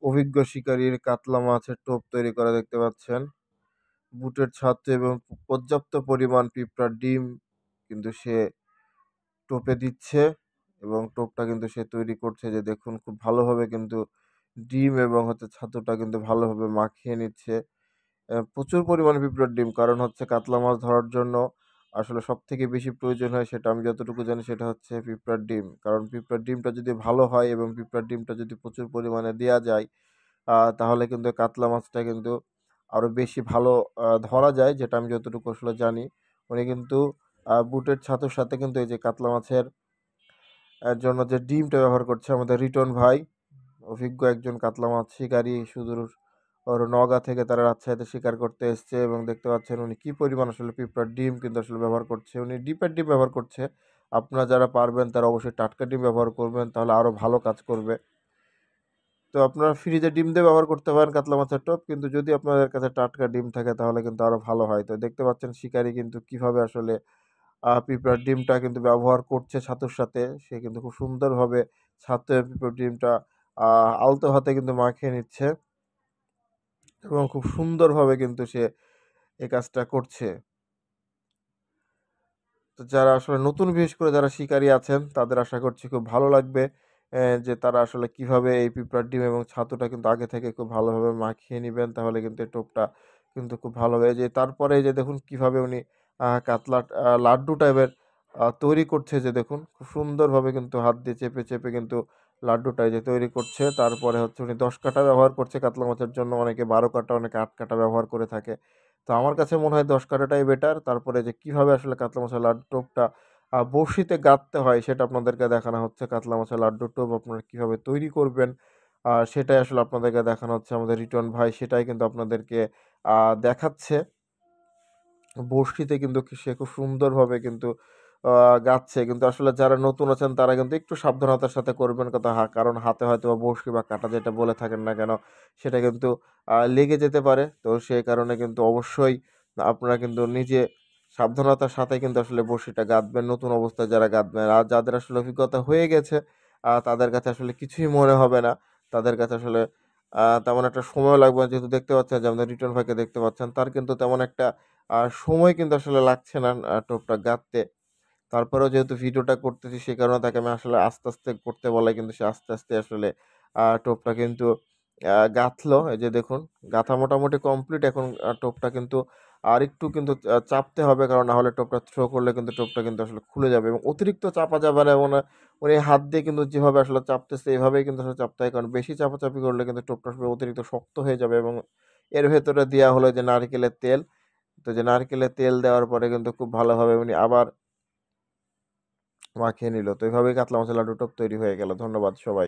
অভিজ্ঞ শিকারীর কাতলা মাছের টোপ তৈরি করা দেখতে পাচ্ছেন। বুটের ছাতু এবং পর্যাপ্ত পরিমাণ পিঁপড়ার ডিম কিন্তু সে টোপে দিচ্ছে এবং টোপটা কিন্তু সে তৈরি করছে, যে দেখুন খুব ভালোভাবে কিন্তু ডিম এবং ছাতুটা কিন্তু ভালোভাবে মাখিয়ে নিচ্ছে। প্রচুর পরিমাণে পিঁপড়ার ডিম, কারণ কাতলা মাছ ধরার জন্য আসলে সবথেকে বেশি প্রয়োজন হয়, সেটা আমি যতটুকু জানি সেটা হচ্ছে পিঁপড়ার ডিম। কারণ পিঁপড়ার ডিমটা যদি ভালো হয় এবং পিঁপড়ার ডিমটা যদি প্রচুর পরিমাণে দেয়া যায়, তাহলে কিন্তু কাতলা মাছটা কিন্তু আরো বেশি ভালো ধরা যায়, যেটা আমি যতটুকু আসলে জানি। উনি কিন্তু বুটের ছাতুর সাথে কিন্তু এই যে কাতলা মাছের জন্য যে ডিমটা ব্যবহার করছে আমাদের রিটন ভাই, অভিজ্ঞ একজন কাতলা মাছ শিকারী, সুদূর ওর নওগাঁ থেকে তারা রাজশাহীতে শিকার করতে এসছে, এবং দেখতে পাচ্ছেন উনি কি পরিমাণ আসলে পিঁপড়ার ডিম কিন্তু আসলে ব্যবহার করছে। উনি ডিপের ডিম ব্যবহার করছে। আপনারা যারা পারবেন তারা অবশ্যই টাটকা ডিম ব্যবহার করবেন, তাহলে আরো ভালো কাজ করবে। তো আপনারা ফ্রিজে ডিম দিয়ে ব্যবহার করতে পারেন কাতলা মাছের টোপ, কিন্তু যদি আপনাদের কাছে টাটকা ডিম থাকে তাহলে কিন্তু আরো ভালো হয়। তো দেখতে পাচ্ছেন শিকারী কিন্তু কিভাবে আসলে পিঁপড়ার ডিমটা কিন্তু ব্যবহার করছে ছাতুর সাথে। সে কিন্তু খুব সুন্দরভাবে ছাতু এবং পিঁপড়ার ডিমটা আলতো হাতে কিন্তু মাখিয়ে নিচ্ছে এবং খুব সুন্দরভাবে কিন্তু সে এই কাজটা করছে। তো যারা আসলে নতুন, বিশেষ করে যারা শিকারী আছেন তাদের আশা করছি খুব ভালো লাগবে, যে তারা আসলে কিভাবে এই পিঁপড়ার ডিম এবং ছাতুটা কিন্তু আগে থেকে খুব ভালোভাবে মাখিয়ে নিবেন, তাহলে কিন্তু এই টোপটা কিন্তু খুব ভালো হয়। যে তারপরে এই যে দেখুন কিভাবে উনি কাতলা লাড্ডু টাইপের তৈরি করছে, যে দেখুন খুব সুন্দরভাবে কিন্তু হাত দিয়ে চেপে, চেপে কিন্তু লাড্ডুটা এই যে তৈরি করছে। তারপরে উনি ১০ কাঠা ব্যবহার করছে কাতলা মাছের জন্য, অনেকে ১২ কাঠা, অনেকে ৮ কাঠা ব্যবহার করে থাকে। তো আমার কাছে মনে হয় ১০ কাঠাটাই বেটার। তারপরে যে কিভাবে আসলে কাতলা মাছের লাড্ডুর টোপটা বড়শিতে গাঁথতে হয় সেটা আপনাদেরকে দেখানো হচ্ছে। কাতলা মাছের লাড্ডুর টোপ আপনারা কিভাবে তৈরি করবেন সেটাই আসলে আপনাদেরকে দেখানো হচ্ছে। আমাদের রিটন ভাই সেটাই কিন্তু আপনাদেরকে দেখাচ্ছে। বড়শিতে কিন্তু সে খুব সুন্দরভাবে কিন্তু গাচ্ছে। কিন্তু আসলে যারা নতুন আছেন তারা কিন্তু একটু সাবধানতার সাথে করবেন কথা, কারণ হাতে হয়তোবা বড়শি বা কাঁটা যেটা বলে থাকেন না কেন, সেটা কিন্তু লেগে যেতে পারে। তো সেই কারণে কিন্তু অবশ্যই আপনারা কিন্তু নিজে সাবধানতার সাথে কিন্তু আসলে বড়শিটা গাঁথবেন, নতুন অবস্থায় যারা গাঁথবেন। আর যাদের আসলে অভিজ্ঞতা হয়ে গেছে তাদের কাছে আসলে কিছুই মনে হবে না। তাদের কাছে আসলে তেমন একটা সময়ও লাগবে না। যেহেতু দেখতে পাচ্ছেন যে আমাদের রিটন ভাইকে দেখতে পাচ্ছেন, তার কিন্তু তেমন একটা সময় কিন্তু আসলে লাগছে না টোপটা গাঁথতে। তারপরেও যেহেতু ভিডিওটা করতেছি সে কারণে তাকে আমি আসলে আস্তে, আস্তে করতে বলাই, কিন্তু সে আস্তে, আস্তে আসলে টোপটা কিন্তু গাঁথলো। এই যে দেখুন গাঁথা মোটামুটি কমপ্লিট। এখন টোপটা কিন্তু আরেকটু কিন্তু চাপতে হবে, কারণ না হলে টোপটা থ্রো করলে কিন্তু টোপটা কিন্তু আসলে খুলে যাবে, এবং অতিরিক্ত চাপা যাবে না। এবং উনি হাত দিয়ে কিন্তু যেভাবে আসলে চাপতেছে এভাবেই কিন্তু আসলে চাপতে হয়, কারণ বেশি চাপাচাপি করলে কিন্তু টোপটা আসলে অতিরিক্ত শক্ত হয়ে যাবে। এবং এর ভেতরে দেওয়া হলো যে নারকেলের তেল। তো যে নারকেলের তেল দেওয়ার পরে কিন্তু খুব ভালোভাবে উনি আবার মাখিয়ে নিল। তো এভাবেই কাতলা মাছের লাড্ডু টোপ তৈরি হয়ে গেল। ধন্যবাদ সবাই।